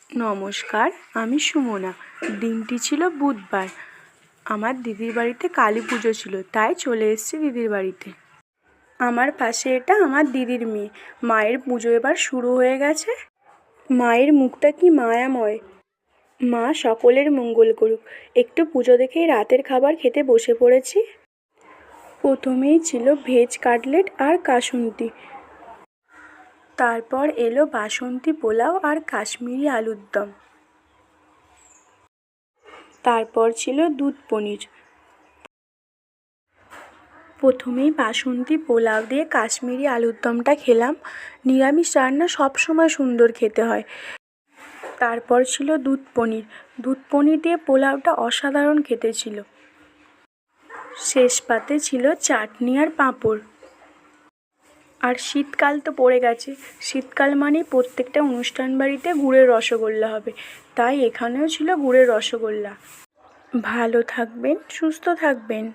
নমস্কার, আমি সুমনা। দিনটি ছিল বুধবার। আমার দিদির বাড়িতে কালী পুজো ছিল, তাই চলে এসেছি দিদির বাড়িতে। আমার পাশে এটা আমার দিদির মেয়ে। মায়ের পুজো এবার শুরু হয়ে গেছে। মায়ের মুখটা কি মায়াময়। মা সকলের মঙ্গল করুক। একটু পুজো দেখেই রাতের খাবার খেতে বসে পড়েছি। প্রথমেই ছিল ভেজ কাটলেট আর কাসুন্দি। তারপর এলো বাসন্তী পোলাও আর কাশ্মীরি আলুর দম। তারপর ছিল দুধ পনির। প্রথমেই বাসন্তী পোলাও দিয়ে কাশ্মীরি আলুর দমটা খেলাম। নিরামিষ রান্না সবসময় সুন্দর খেতে হয়। তারপর ছিল দুধ পনির। দুধ পনির দিয়ে পোলাওটা অসাধারণ খেতে ছিল। শেষ পাতে ছিল চাটনি আর পাঁপড়। আর শীতকাল তো পড়ে গেছে। শীতকাল মানেই প্রত্যেকটা অনুষ্ঠান বাড়িতে গুড়ের রসগোল্লা হবে, তাই এখানেও ছিল গুড়ের রসগোল্লা। ভালো থাকবেন, সুস্থ থাকবেন।